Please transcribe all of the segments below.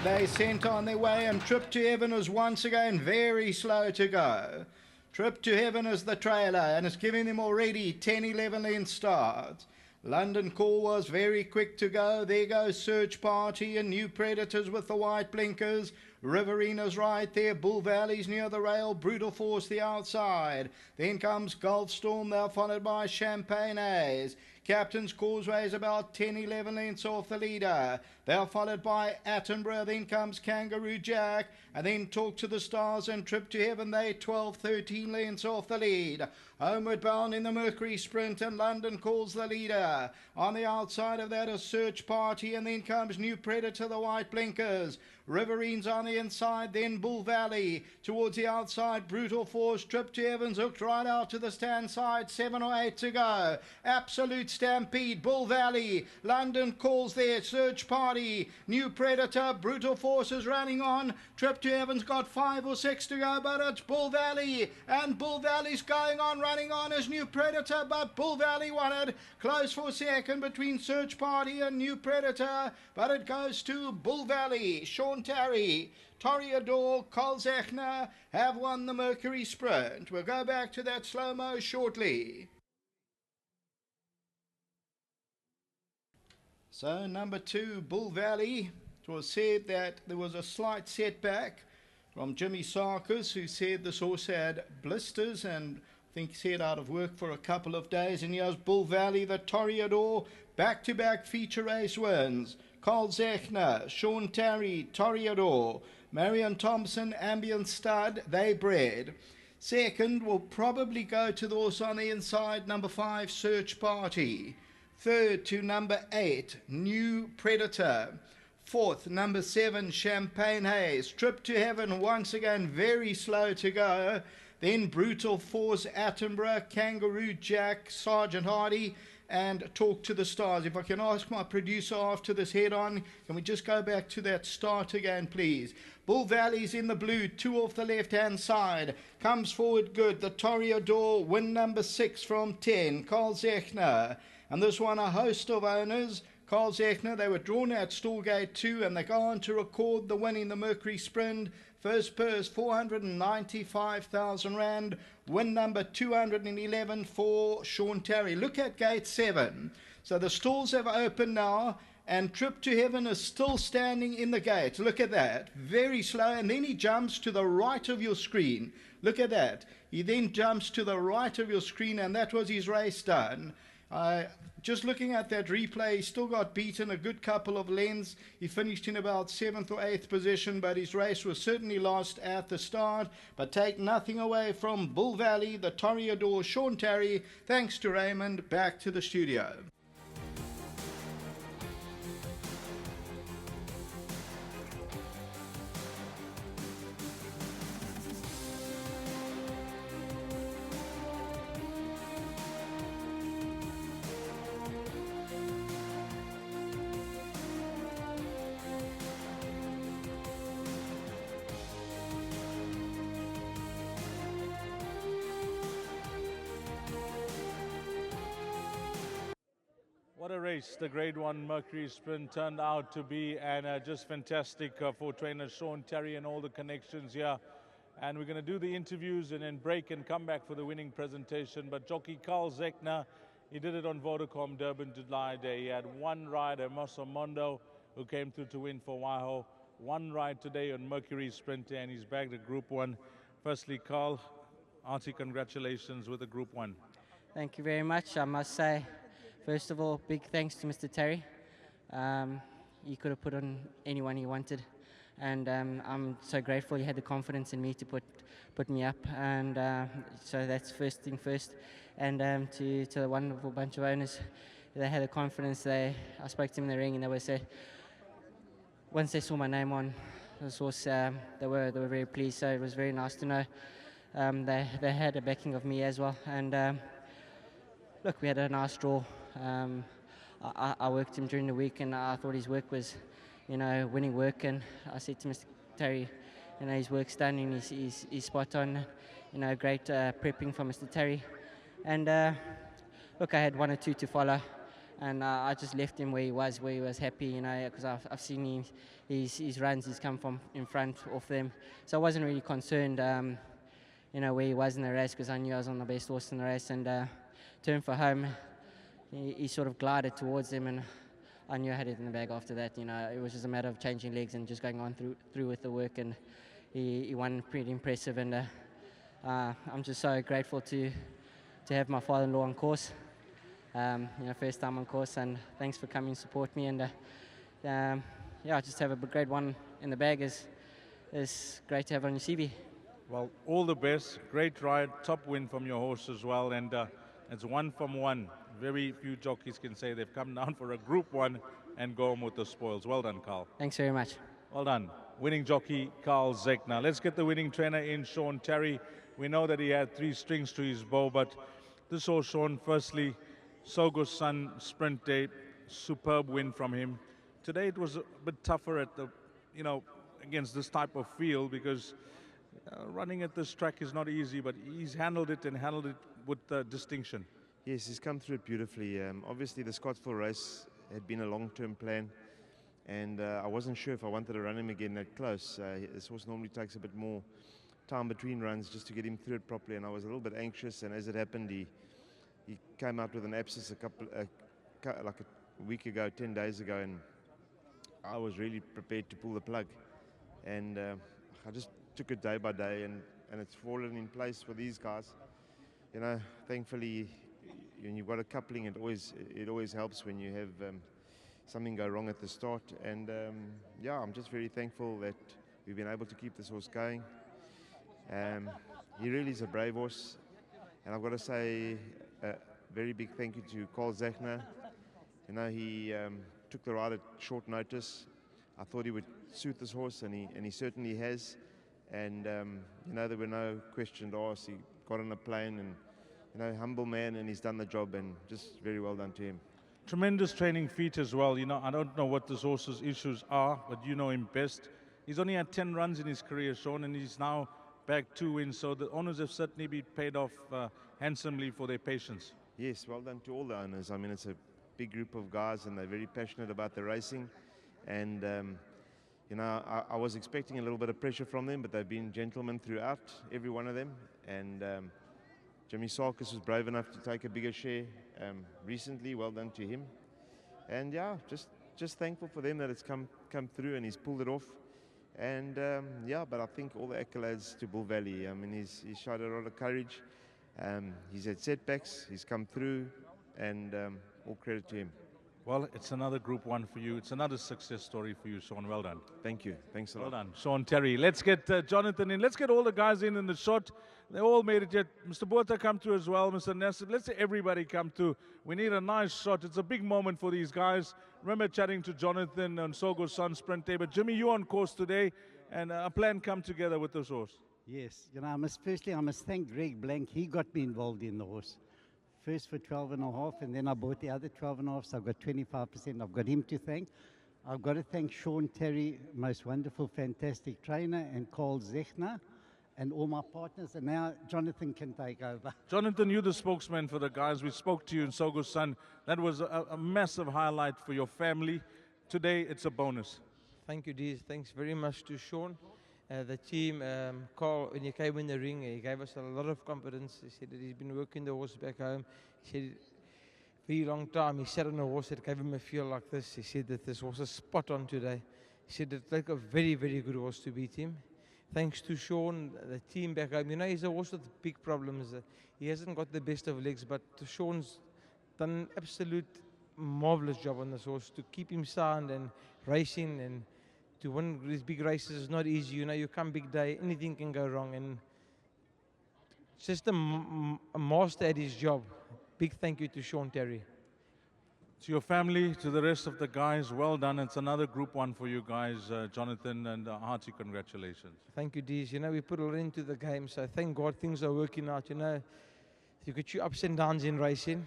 They sent on their way, and Trip to Heaven was once again very slow to go. Trip to Heaven is the trailer, and it's giving them already 10-11 length starts. London Call was very quick to go. There goes Search Party and New Predators with the white blinkers. Riverina's right there. Bull Valley's near the rail. Brutal Force the outside. Then comes Gulf Storm. They're followed by Champagne Haze. Captain's Causeway is about 10-11 lengths off the leader. They're followed by Attenborough. Then comes Kangaroo Jack. And then Talk to the Stars and Trip to Heaven. They 12-13 lengths off the lead. Homeward Bound in the Mercury Sprint, and London Calls the leader. On the outside of that, a Search Party, and then comes New Predator, the white blinkers. Riverines on the inside, then Bull Valley. Towards the outside, Brutal Force. Trip to Heaven's hooked right out to the stand side. 7 or 8 to go. Absolute Stampede, Bull Valley. London Calls there. Search Party. New Predator. Brutal Force is running on. Trip to Heaven's got 5 or 6 to go, but it's Bull Valley. And Bull Valley's going on, running on as New Predator, but Bull Valley won it. Close for second between Search Party and New Predator, but it goes to Bull Valley. Sean Terry, Toreador, Carl Zechner have won the Mercury Sprint. We'll go back to that slow-mo shortly. So number 2, Bull Valley. It was said that there was a slight setback from Jimmy Sarkis, who said this horse had blisters and I think he's out of work for a couple of days. And here's Bull Valley, the Toreador, back-to-back feature race wins. Carl Zechner, Sean Terry, Toreador, Marion Thompson, Ambient Stud, they bred. Second will probably go to the horse on the inside, number 5, Search Party. Third to number 8, New Predator. Fourth, number 7, Champagne Haze. Trip to Heaven, once again, very slow to go. Then Brutal Force, Attenborough, Kangaroo Jack, Sergeant Hardy, and Talk to the Stars. If I can ask my producer after this head-on, can we just go back to that start again, please? Bull Valley's in the blue, 2 off the left-hand side. Comes forward good. The Toreador, win number 6 from 10, Carl Zechner. And this one, a host of owners. Carl Zechner, they were drawn at Stallgate 2, and they go on to record the win in the Mercury Sprint. First purse, 495,000 Rand. Win number 211 for Sean Terry. Look at gate 7. So the stalls have opened now, and Trip to Heaven is still standing in the gate. Look at that. Very slow, and then he jumps to the right of your screen. Look at that. He then jumps to the right of your screen, and that was his race done. Just looking at that replay, he still got beaten a good couple of lengths. He finished in about 7th or 8th position, but his race was certainly lost at the start. But take nothing away from Bull Valley, the Toreador, Sean Terry. Thanks to Raymond. Back to the studio. What a race the Grade 1 Mercury Sprint turned out to be, and just fantastic for trainer Sean Terry and all the connections here. And we're going to do the interviews and then break and come back for the winning presentation. But jockey Carl Zechner, he did it on Vodacom Durban July Day. He had one rider, Mondo, who came through to win for Waiho. One ride today on Mercury Sprint, and he's bagged a Group 1. Firstly, Carl, hearty congratulations with the Group 1. Thank you very much. I must say, first of all, big thanks to Mr. Terry. He could have put on anyone he wanted, and I'm so grateful he had the confidence in me to put me up, and so that's first thing first. And to the wonderful bunch of owners, they had the confidence. I spoke to them in the ring, and they said once they saw my name on the horse, they were very pleased. So it was very nice to know they had a backing of me as well. And look, we had a nice draw. I worked him during the week, and I thought his work was, winning work. And I said to Mr. Terry, his work's done, and he's spot on. Great prepping from Mr. Terry. And look, I had 1 or 2 to follow, and I just left him where he was happy, you know, because I've seen his runs, he's come from in front off them, so I wasn't really concerned, you know, where he was in the race, because I knew I was on the best horse in the race, and turned for home. He sort of glided towards him, and I knew I had it in the bag after that. You know, it was just a matter of changing legs and just going on through with the work, and he won pretty impressive, and I'm just so grateful to have my father-in-law on course. You know, first time on course, and thanks for coming and support me, and yeah, just have a great one in the bag is great to have on your CV. Well, all the best. Great ride, top win from your horse as well, and it's 1 from 1. Very few jockeys can say they've come down for a Group 1 and go home with the spoils. Well done, Carl. Thanks very much. Well done. Winning jockey, Carl Zechner. Let's get the winning trainer in, Sean Terry. We know that he had 3 strings to his bow, but this horse, Sean, firstly, Sogo's Son Sprint Day, superb win from him. Today it was a bit tougher at the, you know, against this type of field, because running at this track is not easy, but he's handled it with distinction. Yes, he's come through it beautifully. Obviously, the Scottsville race had been a long-term plan, and I wasn't sure if I wanted to run him again that close. This horse normally takes a bit more time between runs just to get him through it properly, and I was a little bit anxious, and as it happened, he came out with an abscess like a week ago, 10 days ago, and I was really prepared to pull the plug, and I just took it day by day, and it's fallen in place for these guys. You know, thankfully, when you've got a coupling, it always helps when you have something go wrong at the start. And yeah, I'm just very thankful that we've been able to keep this horse going. He really is a brave horse, and I've got to say a very big thank you to Carl Zechner. You know, he took the ride at short notice. I thought he would suit this horse, and he certainly has. And you know, there were no questions asked. He got on a plane, and you know, humble man, and he's done the job, and just very well done to him. Tremendous training feat as well. You know, I don't know what this horse's issues are, but you know him best. He's only had 10 runs in his career, Sean, and he's now back 2 wins. So the owners have certainly been paid off handsomely for their patience. Yes, well done to all the owners. I mean, it's a big group of guys, and they're very passionate about the racing. And you know, I was expecting a little bit of pressure from them, but they've been gentlemen throughout, every one of them. And Jimmy Sarkis was brave enough to take a bigger share recently. Well done to him. And yeah, just thankful for them that it's come through, and he's pulled it off. And yeah, but I think all the accolades to Bull Valley. I mean, he's showed a lot of courage. He's had setbacks. He's come through, and all credit to him. Well, it's another Group 1 for you. It's another success story for you, Sean. Well done. Thank you. Thanks a lot. Well done, Sean Terry. Let's get Jonathan in. Let's get all the guys in the shot. They all made it yet. Mr. Botha come through as well. Mr. Nassif. Let's say everybody come through. We need a nice shot. It's a big moment for these guys. Remember chatting to Jonathan on Sogo's Son Sprint Day. But Jimmy, you're on course today, and a plan come together with this horse. Yes. You know, I must thank Greg Blank. He got me involved in the horse. First for 12.5, and then I bought the other 12.5, so I've got 25%. I've got him to thank. I've got to thank Sean Terry, most wonderful, fantastic trainer, and Carl Zechner, and all my partners. And now Jonathan can take over. Jonathan, you're the spokesman for the guys. We spoke to you in Sogo's Son. That was a massive highlight for your family. Today, it's a bonus. Thank you, Deez. Thanks very much to Sean. The team, Carl, when he came in the ring, he gave us a lot of confidence. He said that he's been working the horse back home. He said, very long time, he sat on a horse that gave him a feel like this. He said that this horse is spot on today. He said it took a very, very good horse to beat him. Thanks to Sean, the team back home. You know, he's a horse with big problems. He hasn't got the best of legs, but Sean's done an absolute marvelous job on this horse to keep him sound and racing, and to win these big races is not easy. You know, you come big day, anything can go wrong, and it's just a master at his job. Big thank you to Sean Terry. To your family, to the rest of the guys, well done. It's another Group 1 for you guys, Jonathan, and hearty congratulations. Thank you, Deez. You know, we put a lot into the game, so thank God things are working out. You know, you get your ups and downs in racing.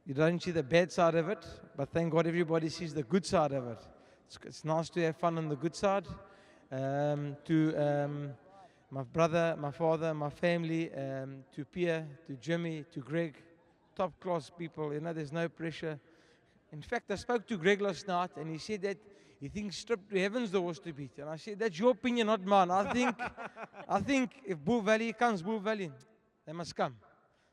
You don't see the bad side of it, but thank God everybody sees the good side of it. It's nice to have fun on the good side. To my brother, my father, my family, to Pierre, to Jimmy, to Greg, top class people. You know, there's no pressure. In fact, I spoke to Greg last night, and he said that he thinks Trip to Heaven's the horse to beat. And I said, that's your opinion, not mine. I think if Bull Valley comes, Bull Valley, they must come.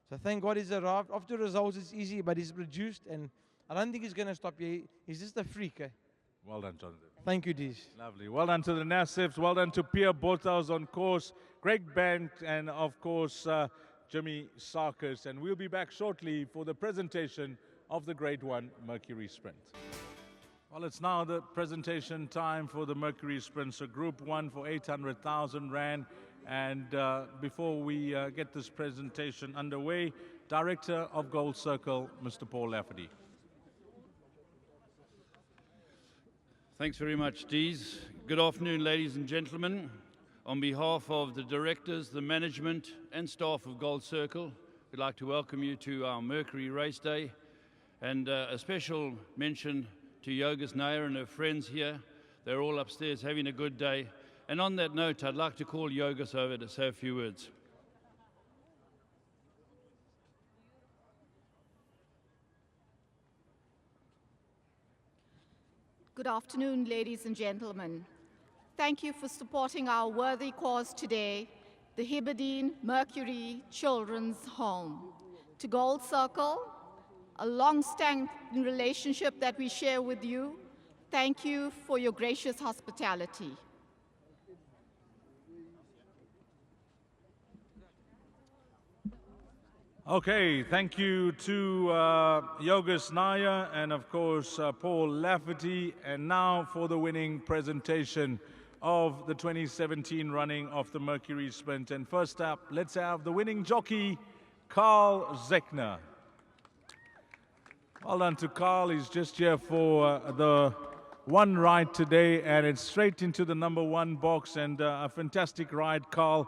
So thank God he's arrived. After results, it's easy, but he's produced, and I don't think he's going to stop here. He's just a freak. Eh? Well done, Jonathan. Thank you, Deej. Lovely. Well done to the Nassifs. Well done to Pierre Bottas on course, Greg Bank, and of course, Jimmy Sarkis. And we'll be back shortly for the presentation of the Grade 1 Mercury Sprint. Well, it's now the presentation time for the Mercury Sprint. So Group 1 for 800,000 Rand. And before we get this presentation underway, Director of Gold Circle, Mr. Paul Lafferty. Thanks very much, Dees. Good afternoon, ladies and gentlemen. On behalf of the directors, the management, and staff of Gold Circle, we'd like to welcome you to our Mercury Race Day. And a special mention to Yogas Nair and her friends here. They're all upstairs having a good day. And on that note, I'd like to call Yogas over to say a few words. Good afternoon, ladies and gentlemen. Thank you for supporting our worthy cause today, the Heberdean Mercury Children's Home. To Gold Circle, a long-standing relationship that we share with you, thank you for your gracious hospitality. Okay, thank you to Yogas Nair and of course Paul Lafferty. And now for the winning presentation of the 2017 running of the Mercury Sprint. And first up, let's have the winning jockey, Carl Zechner. Well done to Carl. He's just here for the one ride today, and it's straight into the #1 box, and a fantastic ride, Carl.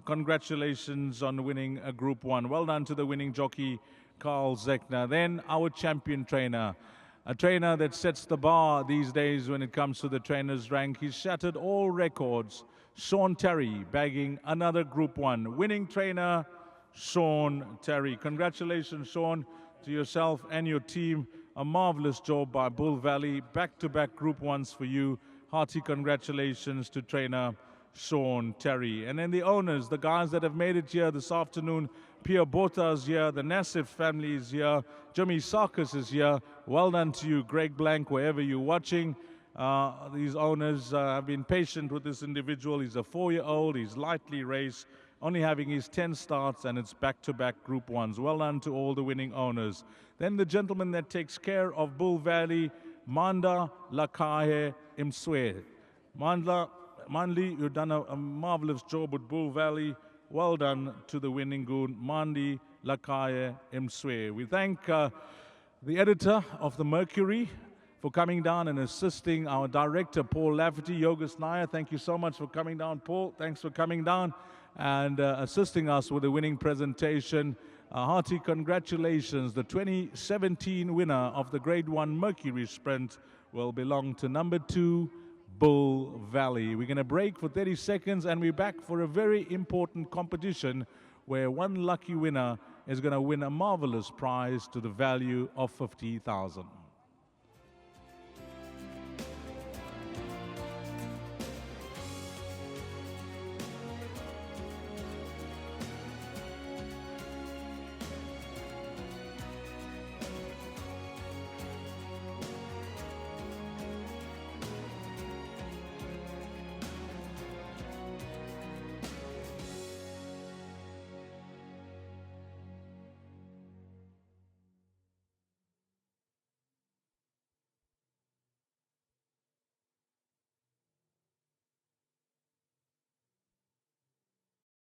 Congratulations on winning a Group 1. Well done to the winning jockey, Carl Zechner. Then our champion trainer, a trainer that sets the bar these days when it comes to the trainer's rank. He's shattered all records. Sean Terry bagging another Group 1. Winning trainer, Sean Terry. Congratulations, Sean, to yourself and your team. A marvelous job by Bull Valley. Back-to-back Group 1s for you. Hearty congratulations to trainer Sean Terry. And then the owners, the guys that have made it here this afternoon. Pierre Bottas here, the Nassif family is here, Jimmy Sarkis is here. Well done to you, Greg Blank, wherever you're watching. These owners have been patient with this individual. He's a 4-year-old, he's lightly raced, only having his 10 starts, and it's back-to-back Group 1s. Well done to all the winning owners. Then the gentleman that takes care of Bull Valley, Manda Lakahe Imswe. Manli, you've done a marvelous job with Bull Valley. Well done to the winning goon, Mandi Lakaye Imswe. We thank the editor of the Mercury for coming down and assisting our director, Paul Lafferty. Yogas Nair, thank you so much for coming down. Paul, thanks for coming down and assisting us with the winning presentation. Hearty congratulations. The 2017 winner of the Grade 1 Mercury Sprint will belong to #2, Bull Valley. We're going to break for 30 seconds and we're back for a very important competition where one lucky winner is going to win a marvelous prize to the value of 50,000.